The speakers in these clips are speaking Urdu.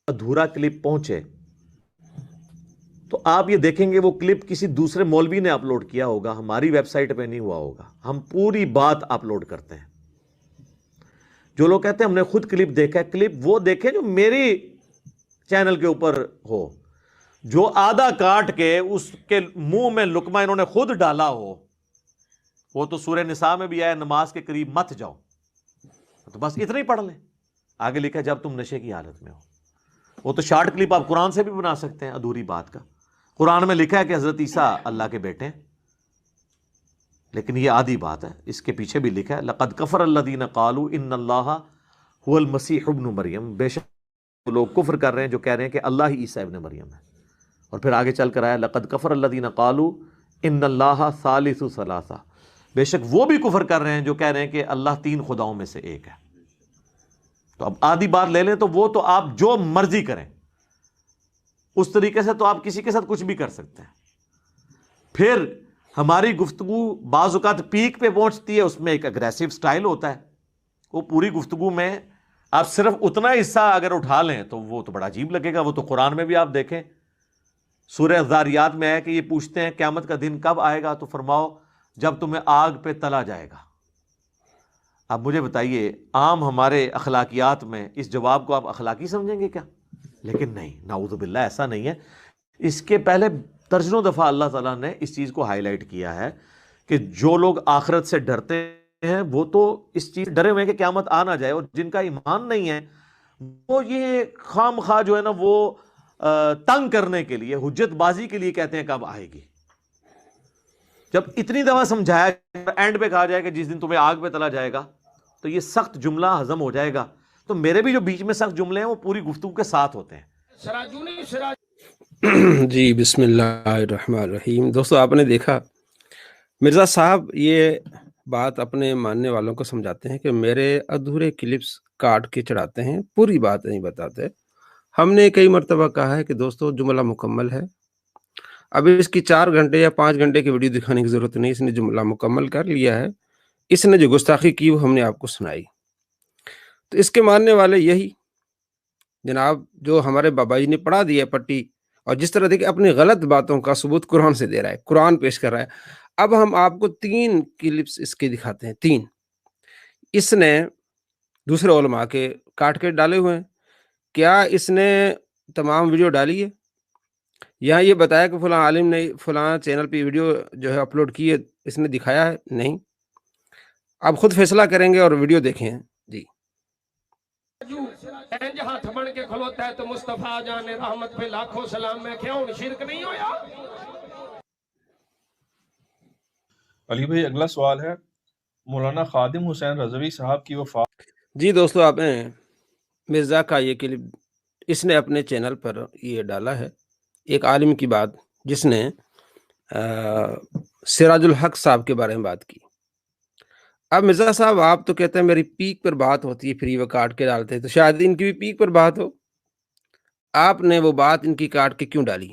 ادھورا کلپ پہنچے تو آپ یہ دیکھیں گے وہ کلپ کسی دوسرے مولوی نے اپلوڈ کیا ہوگا، ہماری ویب سائٹ پہ نہیں ہوا ہوگا. ہم پوری بات اپلوڈ کرتے ہیں. جو لوگ کہتے ہیں ہم نے خود کلپ دیکھا ہے، کلپ وہ دیکھیں جو میری چینل کے اوپر ہو. جو آدھا کاٹ کے اس کے منہ میں لقمہ انہوں نے خود ڈالا ہو، وہ تو سورہ نساء میں بھی آیا نماز کے قریب مت جاؤ، تو بس اتنا ہی پڑھ لیں. آگے لکھا ہے جب تم نشے کی حالت میں ہو. وہ تو شارٹ کلپ آپ قرآن سے بھی بنا سکتے ہیں ادھوری بات کا. قرآن میں لکھا ہے کہ حضرت عیسیٰ اللہ کے بیٹے ہیں، لیکن یہ آدھی بات ہے. اس کے پیچھے بھی لکھا ہے لقد کفر الذین قالوا ان اللہ هو المسیح ابن مریم، بے شک لوگ کفر کر رہے ہیں جو کہہ رہے ہیں کہ اللہ ہی عیسیٰ ابن مریم ہے. اور پھر آگے چل کر آیا لقد کفر الذین قالوا ان اللہ ثالث ثلاثہ، بے شک وہ بھی کفر کر رہے ہیں جو کہہ رہے ہیں کہ اللہ تین خداؤں میں سے ایک ہے. تو اب آدھی بات لے لیں تو وہ تو آپ جو مرضی کریں، اس طریقے سے تو آپ کسی کے ساتھ کچھ بھی کر سکتے ہیں. پھر ہماری گفتگو بعض اوقات پیک پہ پہنچتی ہے، اس میں ایک اگریسو سٹائل ہوتا ہے. وہ پوری گفتگو میں آپ صرف اتنا حصہ اگر اٹھا لیں تو وہ تو بڑا عجیب لگے گا. وہ تو قرآن میں بھی آپ دیکھیں، سورہ ذاریات میں ہے کہ یہ پوچھتے ہیں قیامت کا دن کب آئے گا، تو فرماؤ جب تمہیں آگ پہ تلا جائے گا. اب مجھے بتائیے عام ہمارے اخلاقیات میں اس جواب کو آپ اخلاقی سمجھیں گے کیا؟ لیکن نہیں، نعوذ باللہ ایسا نہیں ہے. اس کے پہلے درجنوں دفعہ اللہ تعالیٰ نے اس چیز کو ہائی لائٹ کیا ہے کہ جو لوگ آخرت سے ڈرتے ہیں وہ تو اس چیز ڈرے ہوئے ہیں کہ قیامت آ نہ جائے، اور جن کا ایمان نہیں ہے وہ یہ خام خواہ جو ہے نا وہ تنگ کرنے کے لیے، حجت بازی کے لیے کہتے ہیں کب آئے گی. جب اتنی دفعہ سمجھایا، اینڈ پہ کہا جائے کہ جس دن تمہیں آگ پہ تلا جائے گا تو یہ سخت جملہ ہضم ہو جائے گا. تو میرے بھی جو بیچ میں سخت جملے ہیں وہ پوری گفتگو کے ساتھ ہوتے ہیں. جی بسم اللہ الرحمن الرحیم. دوستو آپ نے دیکھا مرزا صاحب یہ بات اپنے ماننے والوں کو سمجھاتے ہیں کہ میرے ادھورے کلپس کاٹ کے چڑھاتے ہیں، پوری بات نہیں بتاتے. ہم نے کئی مرتبہ کہا ہے کہ دوستو جملہ مکمل ہے، اب اس کی 4 گھنٹے یا 5 گھنٹے کی ویڈیو دکھانے کی ضرورت نہیں. اس نے جملہ مکمل کر لیا ہے، اس نے جو گستاخی کی وہ ہم نے آپ کو سنائی. تو اس کے ماننے والے یہی جناب جو ہمارے بابا جی نے پڑھا دیا ہے پٹی، اور جس طرح دیکھیں اپنی غلط باتوں کا ثبوت قرآن سے دے رہا ہے، قرآن پیش کر رہا ہے. اب ہم آپ کو 3 کلپس اس کے دکھاتے ہیں. 3 اس نے دوسرے علماء کے کاٹ کے ڈالے ہوئے ہیں. کیا اس نے تمام ویڈیو ڈالی ہے؟ یہاں یہ بتایا کہ فلاں عالم نے فلاں چینل پہ ویڈیو جو ہے اپلوڈ کی ہے، اس نے دکھایا ہے؟ نہیں. آپ خود فیصلہ کریں گے اور ویڈیو دیکھیں. جی ہاتھ بن کے کھلوتا ہے تو مصطفیٰ جان رحمت پہ لاکھوں سلام. میں کیا ہوں شرک نہیں ہویا؟ علی بھائی اگلا سوال ہے مولانا خادم حسین رضوی صاحب کی وفات. جی دوستو آپ نے مرزا کا یہ کلپ اس نے اپنے چینل پر یہ ڈالا ہے، ایک عالم کی بات جس نے سراج الحق صاحب کے بارے میں بات کی. اب مرزا صاحب آپ تو کہتے ہیں میری پیک پر بات ہوتی ہے، پھر وہ کاٹ کے ڈالتے ہیں، تو شاید ان کی بھی پیک پر بات ہو. آپ نے وہ بات ان کی کاٹ کے کیوں ڈالی؟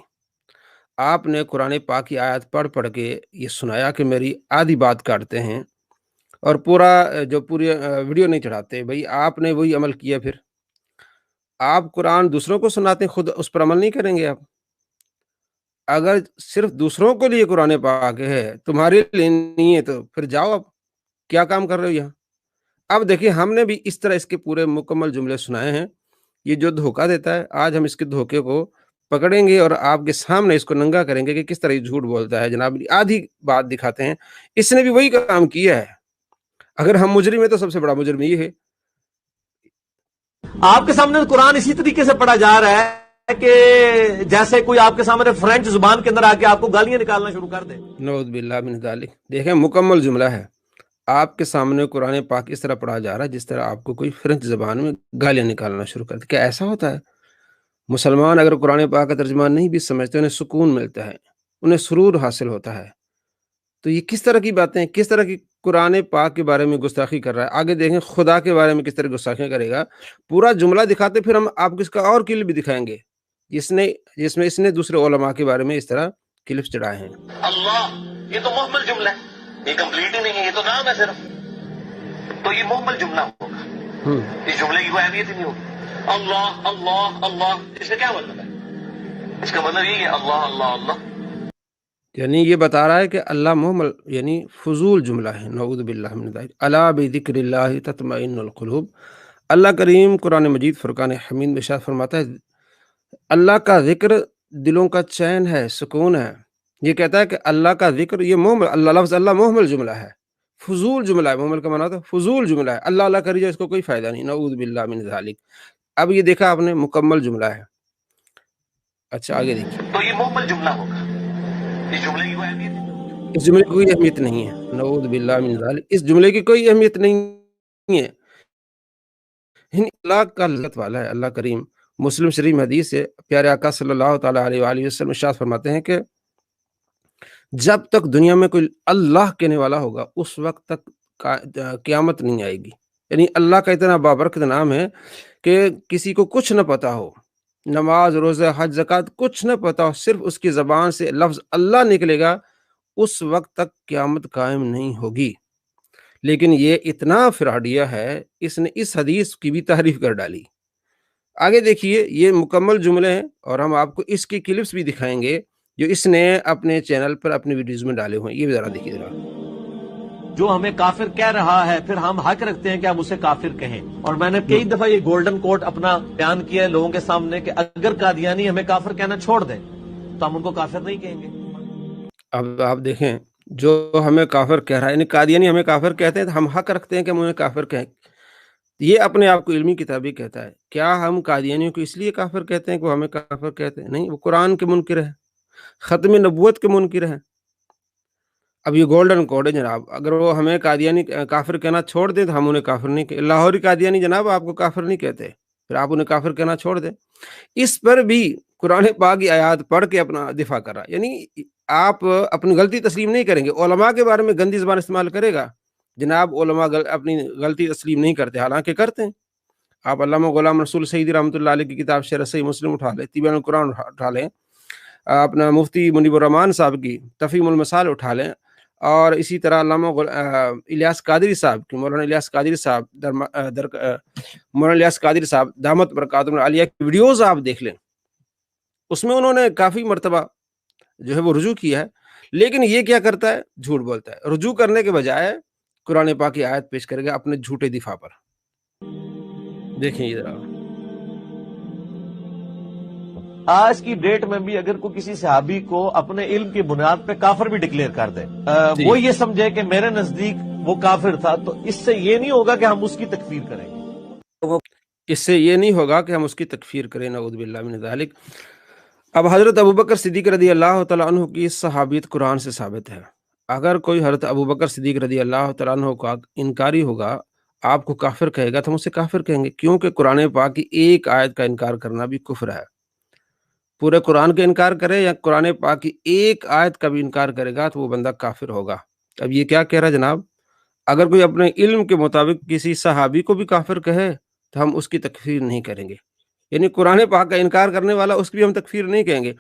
آپ نے قرآن پاک کی آیت پڑھ پڑھ کے یہ سنایا کہ میری آدھی بات کاٹتے ہیں اور پوری ویڈیو نہیں چڑھاتے. بھائی آپ نے وہی عمل کیا، پھر آپ قرآن دوسروں کو سناتے ہیں، خود اس پر عمل نہیں کریں گے. آپ اگر صرف دوسروں کے لیے قرآن پاک ہے، تمہارے لیے نہیں ہے، تو پھر جاؤ آپ کیا کام کر رہے ہو یہاں. اب دیکھیں ہم نے بھی اس طرح اس کے پورے مکمل جملے سنائے ہیں. یہ جو دھوکہ دیتا ہے، آج ہم اس کے دھوکے کو پکڑیں گے اور آپ کے سامنے اس کو ننگا کریں گے کہ کس طرح یہ جھوٹ بولتا ہے. جناب آدھی بات دکھاتے ہیں، اس نے بھی وہی کام کیا ہے. اگر ہم مجرم ہیں تو سب سے بڑا مجرم یہ ہے. آپ کے سامنے قرآن اسی طریقے سے پڑھا جا رہا ہے کہ جیسے کوئی آپ کے سامنے فرینچ زبان کے اندر آ کے آپ کو گالیاں نکالنا شروع کر دے. نعوذ باللہ من ذالک. دیکھیں مکمل جملہ ہے، آپ کے سامنے قرآن پاک اس طرح پڑھا جا رہا ہے جس طرح آپ کو کوئی فرینچ زبان میں گالیاں نکالنا شروع کر دے. کیا ایسا ہوتا ہے؟ مسلمان اگر قرآن پاک کا ترجمہ نہیں بھی سمجھتے، انہیں سکون ملتا ہے، انہیں سرور حاصل ہوتا ہے. تو یہ کس طرح کی باتیں ہیں؟ کس طرح کی قرآن پاک کے بارے میں گستاخی کر رہا ہے. آگے دیکھیں خدا کے بارے میں کس طرح گستاخیاں کرے گا. پورا جملہ دکھاتے پھر ہم آپ کو اس کا اور کلپ بھی دکھائیں گے جس میں اس نے دوسرے علماء کے بارے میں اس طرح کلپس چڑھائے ہیں. اللہ، یہ تو محمل جملہ ہے، یہ کمپلیٹ ہی نہیں ہے، یہ تو نام ہے صرف. تو یہ محمل جملہ ہوگا، اس جملے کی کوئی اہمیت ہی نہیں ہوگی. اللہ اللہ اللہ، اس کا کیا مطلب ہے؟ اس کا مطلب یہ ہے اللہ اللہ اللہ، یعنی یہ بتا رہا ہے کہ اللہ محمل یعنی فضول جملہ ہے، نعوذ باللہ من ذالک۔ الا بذکر اللہ تطمئن القلوب۔ اللہ کریم قرآن مجید فرقان حمید میں ارشاد فرماتا ہے اللہ کا ذکر دلوں کا چین ہے، سکون ہے۔ یہ کہتا ہے کہ اللہ کا ذکر، یہ محمل، اللہ لفظ اللہ محمل جملہ ہے، فضول جملہ ہے۔ محمل کا معنی ہوتا ہے فضول جملہ ہے، اللہ اللہ کری جائے اس کو کوئی فائدہ نہیں، نعوذ باللہ من ذالک۔ اب یہ دیکھا آپ نے مکمل جملہ ہے۔ اچھا آگے دیکھیے، تو یہ محمل جملہ ہوگا، اس جملے کی کوئی اہمیت نہیں۔ اس جملے کی کوئی اہمیت نہیں ہے، نعوذ باللہ من ذالک، اس جملے کی کوئی اہمیت نہیں ہے۔ اللہ کا لذت والا ہے۔ اللہ کریم مسلم شریف میں حدیث سے پیارے آقا صلی اللہ تعالیٰ علیہ وآلہ وسلم ارشاد فرماتے ہیں کہ جب تک دنیا میں کوئی اللہ کہنے والا ہوگا اس وقت تک قیامت نہیں آئے گی۔ یعنی اللہ کا اتنا بابرکت نام ہے کہ کسی کو کچھ نہ پتا ہو، نماز روزہ حج زکوٰۃ کچھ نہ پتا ہو، صرف اس کی زبان سے لفظ اللہ نکلے گا، اس وقت تک قیامت قائم نہیں ہوگی۔ لیکن یہ اتنا فراڈیہ ہے، اس نے اس حدیث کی بھی تعریف کر ڈالی۔ آگے دیکھیے، یہ مکمل جملے ہیں اور ہم آپ کو اس کی کلپس بھی دکھائیں گے جو اس نے اپنے چینل پر اپنے ویڈیوز میں ڈالے ہوئے ہیں۔ یہ بھی ذرا دیکھیے ذرا۔ جو ہمیں کافر کہہ رہا ہے پھر ہم حق رکھتے ہیں کہ ہم اسے کافر کہیں، اور میں نے کئی دفعہ یہ گولڈن کوٹ اپنا بیان کیا ہے لوگوں کے سامنے کہ اگر قادیانی ہمیں کافر کہنا چھوڑ دیں تو ہم ان کو کافر نہیں کہیں گے۔ اب آپ دیکھیں، جو ہمیں کافر کہہ رہا ہے، یعنی قادیانی ہمیں کافر کہتے ہیں تو ہم حق رکھتے ہیں کہ ہم انہیں کافر کہیں۔ یہ اپنے آپ کو علمی کتابی کہتا ہے۔ کیا ہم قادیانیوں کو اس لیے کافر کہتے ہیں کہ وہ ہمیں کافر کہتے ہیں؟ نہیں، وہ قرآن کے منکر ہے، ختم نبوت کے منکر ہے۔ اب یہ گولڈن کوڈ ہے جناب، اگر وہ ہمیں قادیانی کافر کہنا چھوڑ دیں تو ہم انہیں کافر نہیں کہتے۔ لاہوری قادیانی جناب آپ کو کافر نہیں کہتے، پھر آپ انہیں کافر کہنا چھوڑ دیں۔ اس پر بھی قرآن پاک کی آیات پڑھ کے اپنا دفاع کر رہا ہے۔ یعنی آپ اپنی غلطی تسلیم نہیں کریں گے، علماء کے بارے میں گندی زبان استعمال کرے گا۔ جناب علماء اپنی غلطی تسلیم نہیں کرتے، حالانکہ کرتے ہیں۔ آپ علامہ غلام رسول سعیدی رحمۃ اللہ علیہ کی کتاب شرح صحیح مسلم اٹھا لیں، تبیان القرآن اٹھا لیں، اپنا مفتی منیب الرحمان صاحب کی تفہیم المثال اٹھا لیں، اور اسی طرح علامہ الیاس قادری صاحب کی، مولانا الیاس قادری صاحب مولانا الیاس قادری صاحب دامت برکاتہم العالیہ کی ویڈیوز آپ دیکھ لیں۔ اس میں انہوں نے کافی مرتبہ جو ہے وہ رجوع کیا ہے، لیکن یہ کیا کرتا ہے؟ جھوٹ بولتا ہے۔ رجوع کرنے کے بجائے قرآن پاک کی آیت پیش کرے گا اپنے جھوٹے دفاع پر۔ دیکھیں یہ ذرا۔ آج کی ڈیٹ میں بھی اگر کوئی کسی صحابی کو اپنے علم کی بنیاد پہ کافر بھی ڈکلیئر کر دے، وہ یہ سمجھے کہ میرے نزدیک وہ کافر تھا، تو اس سے یہ نہیں ہوگا کہ ہم اس کی تکفیر کریں گے۔ اس سے یہ نہیں ہوگا کہ ہم اس کی تکفیر کریں، نعوذ باللہ من ذالک۔ اب حضرت ابوبکر صدیق رضی اللہ تعالیٰ عنہ کی صحابیت قرآن سے ثابت ہے۔ اگر کوئی حضرت ابوبکر صدیق رضی اللہ تعالیٰ عنہ کا انکاری ہوگا، آپ کو کافر کہے گا تو ہم اسے کافر کہیں گے، کیونکہ قرآن پاک کی ایک آیت کا انکار کرنا بھی کفر ہے۔ پورے قرآن کا انکار کرے یا قرآن پاک کی ایک آیت کا بھی انکار کرے گا تو وہ بندہ کافر ہوگا۔ اب یہ کیا کہہ رہا ہے جناب؟ اگر کوئی اپنے علم کے مطابق کسی صحابی کو بھی کافر کہے تو ہم اس کی تکفیر نہیں کریں گے، یعنی قرآن پاک کا انکار کرنے والا اس کی بھی ہم تکفیر نہیں کہیں گے۔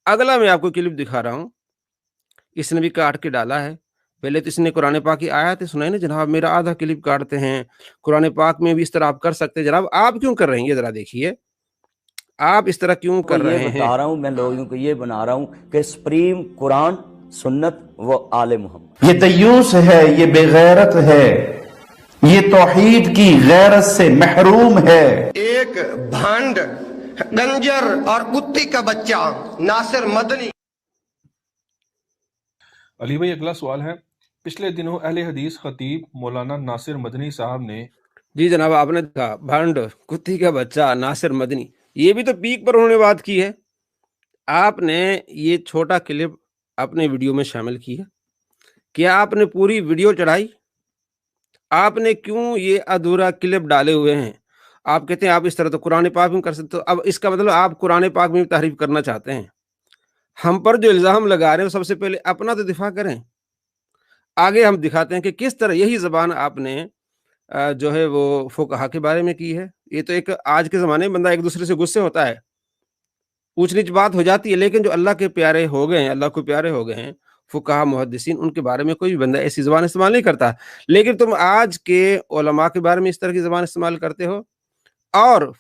اگلا میں آپ کو کلپ دکھا رہا ہوں، اس نے بھی کاٹ کے ڈالا ہے۔ پہلے تو اس نے قرآن پاک کی آیات سنائی نا جناب، میرا آدھا کلپ کاٹتے ہیں، قرآن پاک میں بھی اس طرح آپ کر سکتے ہیں۔ جناب آپ کیوں کر رہے ہیں؟ یہ ذرا دیکھیے، آپ اس طرح کیوں کر رہے ہیں؟ بتا رہا ہوں، میں لوگوں کو یہ بنا رہا ہوں کہ سپریم قرآن، سنت و آل محمد۔ یہ دیوس ہے، یہ بے غیرت ہے، یہ توحید کی غیرت سے محروم ہے۔ ایک بھانڈ، گنجر اور کتی کا بچہ ناصر مدنی۔ علی بھائی اگلا سوال ہے، پچھلے دنوں اہل حدیث خطیب مولانا ناصر مدنی صاحب نے جی جناب، آپ نے کہا بھانڈ، کتی کا بچہ، ناصر مدنی، یہ بھی تو پیک پر انہوں نے بات کی ہے۔ آپ نے یہ چھوٹا کلپ اپنے ویڈیو میں شامل کیا، کیا آپ نے پوری ویڈیو چڑھائی؟ آپ نے کیوں یہ ادھورا کلپ ڈالے ہوئے ہیں؟ آپ کہتے ہیں آپ اس طرح تو قرآن پاک میں کر سکتے، تو اب اس کا مطلب آپ قرآن پاک میں بھی تحریف کرنا چاہتے ہیں۔ ہم پر جو الزام لگا رہے ہیں سب سے پہلے اپنا تو دفاع کریں، آگے ہم دکھاتے ہیں کہ کس طرح یہی زبان آپ نے جو ہے وہ فقہا کے بارے میں کی ہے۔ یہ تو ایک آج کے زمانے میں بندہ ایک دوسرے سے غصے ہوتا ہے، اونچ نیچ بات ہو جاتی ہے، لیکن جو اللہ کے پیارے ہو گئے ہیں، اللہ کو پیارے ہو گئے ہیں، فقہا محدثین، ان کے بارے میں کوئی بھی بندہ ایسی زبان استعمال نہیں کرتا۔ لیکن تم آج کے علماء کے بارے میں اس طرح کی زبان استعمال کرتے ہو۔ اور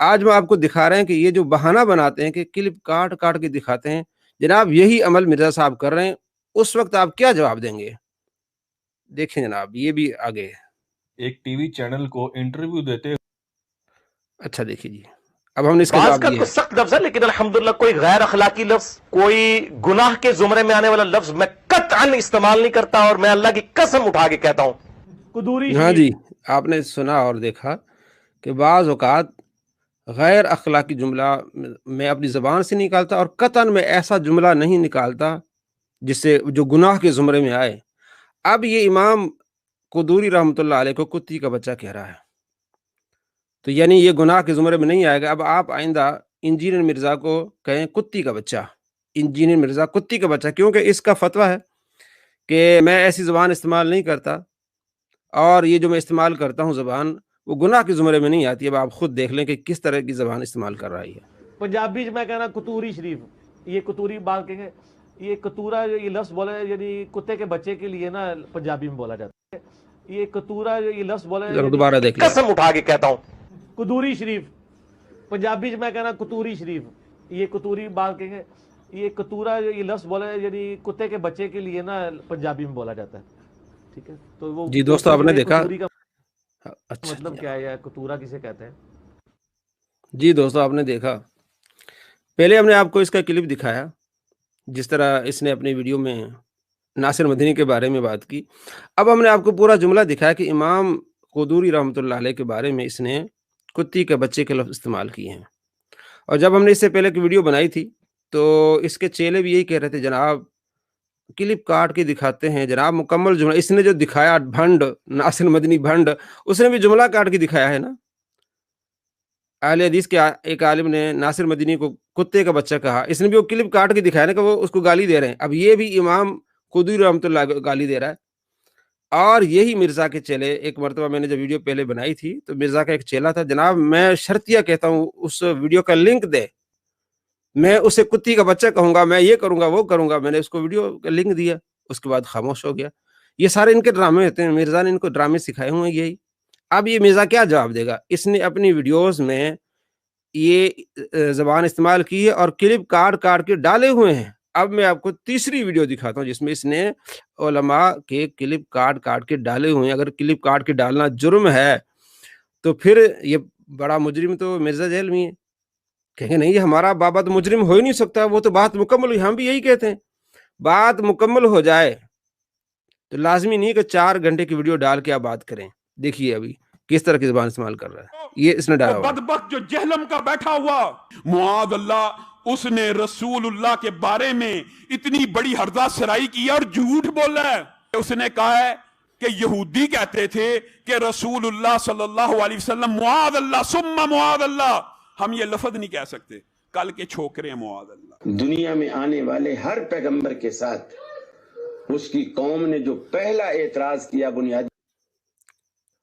آج میں آپ کو دکھا رہے ہیں کہ یہ جو بہانہ بناتے ہیں کہ کلپ کاٹ کاٹ کے دکھاتے ہیں، جناب یہی عمل مرزا صاحب کر رہے ہیں. اس وقت آپ کیا جواب دیں گے؟ دیکھیں جناب، یہ بھی آگے ایک ٹی وی چینل کو انٹرویو دیتے اچھا دیکھیے جی. اب ہم نے اس کا بعض جواب کا دیا تو ہے. سخت لفظ ہے، لیکن الحمدللہ کوئی غیر اخلاقی لفظ، کوئی گناہ کے زمرے میں آنے والا لفظ میں قطعاً استعمال نہیں کرتا، اور میں اللہ کی قسم اٹھا کے کہتا ہوں قدوری ہاں جی، آپ نے سنا اور دیکھا کہ بعض اوقات غیر اخلاقی جملہ میں اپنی زبان سے نکالتا اور قطعاً میں ایسا جملہ نہیں نکالتا جس سے جو گناہ کے زمرے میں آئے. اب یہ امام قدوری رحمۃ اللہ علیہ کو کتی کا بچہ کہہ رہا ہے، تو یعنی یہ گناہ کے زمرے میں نہیں آئے گا. اب آپ آئندہ انجینئر مرزا کو کہیں کتی کا بچہ، انجینئر مرزا کتی کا بچہ، کیونکہ اس کا فتویٰ ہے کہ میں ایسی زبان استعمال نہیں کرتا، اور یہ جو میں استعمال کرتا ہوں زبان وہ گناہ کے زمرے میں نہیں آتی. اب آپ خود دیکھ لیں کہ کس طرح کی زبان استعمال کر رہی ہے. پنجابی میں کہنا کتوری شریف، یہ کتوری بات کہیں گے، یہ کتورا یہ لفظ بولا ہے، یعنی کتے کے بچے کے لیے نا پنجابی میں بولا جاتا ہے. یہ کتورا یہ لفظ بولا ہے، ذرا دوبارہ دیکھ لیں. قسم اٹھا کے کہتا ہوں کدوری شریف، پنجابی میں کہنا کتوری شریف، یہ کتوری بات کہیں گے، یہ کتورا یہ لفظ بولا ہے، یعنی کتے کے بچے کے لیے نا پنجابی میں بولا جاتا ہے. ٹھیک ہے، تو وہ جی دوستو آپ نے دیکھا. کتوری کا اچھا مطلب کیا ہے، کتورا کسے کہتے ہیں؟ جی دوستو آپ نے دیکھا، پہلے ہم نے آپ کو اس کا کلپ دکھایا جس طرح اس نے اپنی ویڈیو میں ناصر مدنی کے بارے میں بات کی. اب ہم نے آپ کو پورا جملہ دکھایا کہ امام قدوری رحمۃ اللہ علیہ کے بارے میں اس نے کتی کے بچے کے لفظ استعمال کیے ہیں. اور جب ہم نے اس سے پہلے کی ویڈیو بنائی تھی تو اس کے چیلے بھی یہی کہہ رہے تھے جناب کلپ کاٹ کے دکھاتے ہیں، جناب مکمل جملہ اس نے جو دکھایا بھنڈ ناصر مدنی بھنڈ، اس نے بھی جملہ کاٹ کے دکھایا ہے نا. اہل حدیث کے ایک عالم نے ناصر مدنی کو کتے کا بچہ کہا، اس نے بھی وہ کلپ کاٹ کے دکھایا نا کہ وہ اس کو گالی دے رہے ہیں. اب یہ بھی امام قدوری رحمۃ اللہ کو گالی دے رہا ہے. اور یہی مرزا کے چیلے، ایک مرتبہ میں نے جب ویڈیو پہلے بنائی تھی تو مرزا کا ایک چیلا تھا، جناب میں شرطیہ کہتا ہوں اس ویڈیو کا لنک دے، میں اسے کتی کا بچہ کہوں گا، میں یہ کروں گا وہ کروں گا. میں نے اس کو ویڈیو کا لنک دیا، اس کے بعد خاموش ہو گیا. یہ سارے ان کے ڈرامے ہوتے ہیں، مرزا نے ان کو ڈرامے سکھائے ہوئے ہیں یہی. اب یہ مرزا کیا جواب دے گا؟ اس نے اپنی ویڈیوز میں یہ زبان استعمال کی ہے اور کلپ کاٹ کاٹ کے ڈالے ہوئے ہیں. اب میں آپ کو تیسری ویڈیو دکھاتا ہوں جس میں اس نے علماء کے کلپ کاٹ کاٹ کے ڈالے ہوئے ہیں. اگر کلپ کاٹ کے ڈالنا جرم ہے تو پھر یہ بڑا مجرم تو مرزا جیل میں ہے. کہیں گے نہیں ہمارا بابا تو مجرم ہو ہی نہیں سکتا، وہ تو بات مکمل ہوئی. ہم بھی یہی کہتے ہیں بات مکمل ہو جائے تو لازمی نہیں کہ 4 گھنٹے کی ویڈیو ڈال کے آپ بات کریں. دیکھیے ابھی کس طرح کی زبان استعمال کر رہا ہے. یہ اس نے ڈالا ہوا ہے. بدبخت جو جہلم کا بیٹھا ہوا، معاذ اللہ، اس نے رسول اللہ کے بارے میں اتنی بڑی ہرزہ سرائی کی اور جھوٹ بولا ہے. اس نے کہا ہے کہ یہودی کہتے تھے کہ رسول اللہ صلی اللہ علیہ وسلم معاذ اللہ ثم معاذ اللہ، ہم یہ لفظ نہیں کہہ سکتے، کل کے چھوکرے معاذ اللہ. دنیا میں آنے والے ہر پیغمبر کے ساتھ اس کی قوم نے جو پہلا اعتراض کیا بنیادی.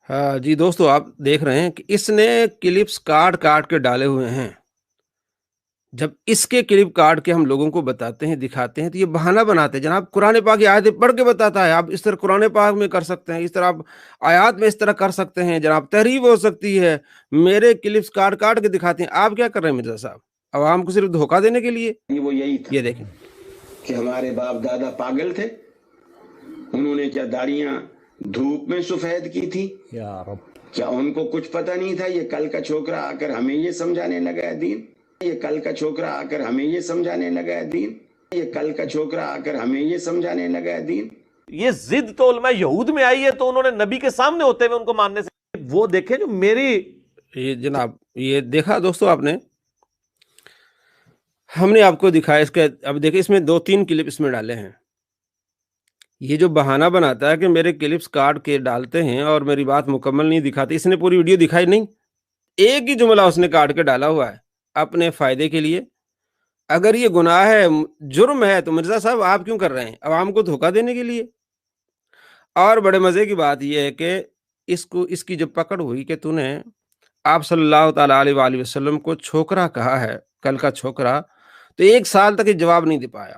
ہاں جی دوستو آپ دیکھ رہے ہیں کہ اس نے کلپس کاٹ کاٹ کے ڈالے ہوئے ہیں. جب اس کے کلپ کاٹ کے ہم لوگوں کو بتاتے ہیں دکھاتے ہیں تو یہ بہانہ بناتے ہیں. جناب قرآن پاک کی آیتیں پڑھ کے بتاتا ہے، آپ اس طرح قرآن پاک میں کر سکتے ہیں، اس طرح آپ آیات میں اس طرح کر سکتے ہیں، جناب تحریف ہو سکتی ہے. میرے کلپس کاٹ کاٹ کے دکھاتے ہیں. آپ کیا کر رہے ہیں مرزا صاحب؟ عوام کو صرف دھوکہ دینے کے لیے. وہ یہی تھا، یہ دیکھیں کہ ہمارے باپ دادا پاگل تھے، انہوں نے کیا داڑیاں دھوپ میں سفید کی تھی؟ یا رب، کیا ان کو کچھ پتہ نہیں تھا یہ کل کا چھوکرا آ کر ہمیں یہ سمجھانے لگا ہے دین؟ یہ کل کا چھوکرا آ کر ہمیں یہ سمجھانے لگا ہے دین؟ یہ کل کا چھوکرا آ کر ہمیں یہ سمجھانے لگا ہے دین؟ یہ ضد تو علماء یہود میں آئی ہے، تو انہوں نے نبی کے سامنے ہوتے ہوئے ان کو ماننے سے وہ دیکھیں جو میری. یہ جناب یہ دیکھا دوستو آپ نے، ہم نے آپ کو دکھایا اس کے. اب دیکھیں اس میں 2-3 کلپ اس میں ڈالے ہیں. یہ جو بہانہ بناتا ہے کہ میرے کلپس کاٹ کے ڈالتے ہیں اور میری بات مکمل نہیں دکھاتے، اس نے پوری ویڈیو دکھائی نہیں، ایک ہی جملہ اس نے کاٹ کے ڈالا ہوا ہے اپنے فائدے کے لیے. اگر یہ گناہ ہے، جرم ہے، تو مرزا صاحب آپ کیوں کر رہے ہیں؟ عوام کو دھوکہ دینے کے لیے. اور بڑے مزے کی بات یہ ہے کہ اس کی جب پکڑ ہوئی کہ تو نے آپ صلی اللہ تعالیٰ علیہ وآلہ وسلم کو چھوکرا کہا ہے، کل کا چھوکرا، تو 1 سال تک یہ جواب نہیں دے پایا.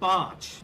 5,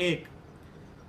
1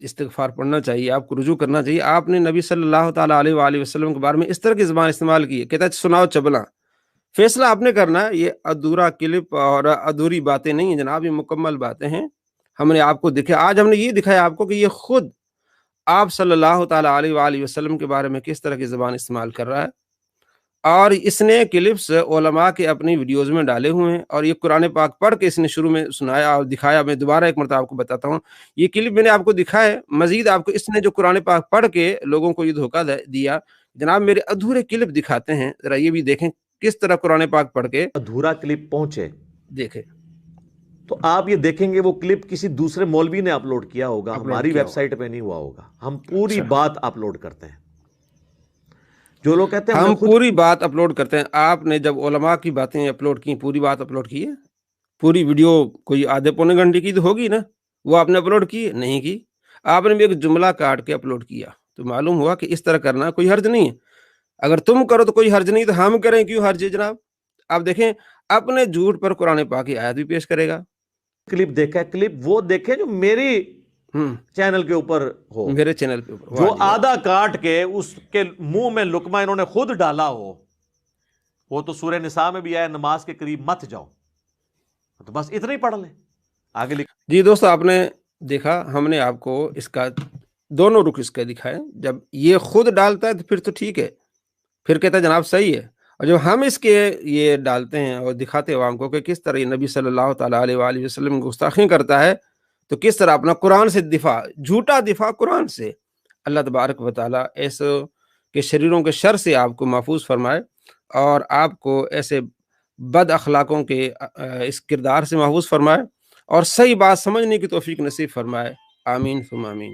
استغفار پڑھنا چاہیے، آپ کو رجوع کرنا چاہیے. آپ نے نبی صلی اللہ تعالیٰ علیہ وآلہ وسلم کے بارے میں اس طرح کی زبان استعمال کی ہے، کہتا ہے سناؤ چبلا. فیصلہ آپ نے کرنا ہے. یہ ادھورا کلپ اور ادھوری باتیں نہیں ہیں جناب، یہ مکمل باتیں ہیں. ہم نے آپ کو دکھایا، آج ہم نے یہ دکھایا آپ کو کہ یہ خود آپ صلی اللہ تعالیٰ علیہ وآلہ وسلم کے بارے میں کس طرح کی زبان استعمال کر رہا ہے. اور اس نے کلپس علماء کے اپنی ویڈیوز میں ڈالے ہوئے ہیں، اور یہ قرآن پاک پڑھ کے اس نے شروع میں سنایا اور دکھایا. میں دوبارہ ایک مرتبہ آپ کو بتاتا ہوں، یہ کلپ میں نے آپ کو دکھایا ہے. مزید آپ کو اس نے جو قرآن پاک پڑھ کے لوگوں کو یہ دھوکہ دیا. جناب میرے ادھورے کلپ دکھاتے ہیں، ذرا یہ بھی دیکھیں کس طرح قرآن پاک پڑھ کے ادھورا کلپ پہنچے. دیکھیں تو آپ یہ دیکھیں گے وہ کلپ کسی دوسرے مولوی نے اپلوڈ کیا ہوگا، ہماری ویب سائٹ پہ نہیں ہوا ہوگا. ہم پوری بات اپلوڈ کرتے ہیں. جو لوگ کہتے ہیں ہم پوری بات اپلوڈ کرتے ہیں. آپ نے جب علماء کی باتیں اپلوڈ کی، پوری بات اپلوڈ کی ہے؟ پوری ویڈیو کوئی آدھے پونے گھنٹے کی تو ہوگی نا، وہ آپ نے اپلوڈ کی نہیں کی. آپ نے بھی ایک جملہ کاٹ کے اپلوڈ کیا، تو معلوم ہوا کہ اس طرح کرنا کوئی حرج نہیں ہے. اگر تم کرو تو کوئی حرج نہیں، تو ہم کریں کیوں حرج ہے جناب؟ آپ دیکھیں اپنے جھوٹ پر قرآن پاک کی آیت بھی پیش کرے گا. کلپ دیکھا ہے، کلپ وہ دیکھیں جو میری چینل کے اوپر ہو، میرے چینل پہ اوپر جو آدھا کاٹ کے اس کے منہ میں لقمہ انہوں نے خود ڈالا ہو. وہ تو سورہ نساء میں بھی آیا نماز کے قریب مت جاؤ. تو بس اتنا ہی پڑھ لیں آگے لکھ. جی دوستو، آپ نے دیکھا، ہم نے آپ کو اس کا دونوں رخ اس کا دکھائے. جب یہ خود ڈالتا ہے تو پھر تو ٹھیک ہے، پھر کہتا ہے جناب صحیح ہے. اور جب ہم اس کے یہ ڈالتے ہیں اور دکھاتے ہیں عوام کو کہ کس طرح یہ نبی صلی اللہ تعالیٰ علیہ وآلہ وسلم کو گستاخی کرتا ہے، تو کس طرح اپنا قرآن سے دفاع، جھوٹا دفاع قرآن سے. اللہ تبارک و تعالیٰ ایسے کے شریروں کے شر سے آپ کو محفوظ فرمائے، اور آپ کو ایسے بد اخلاقوں کے اس کردار سے محفوظ فرمائے، اور صحیح بات سمجھنے کی توفیق نصیب فرمائے. آمین ثم آمین.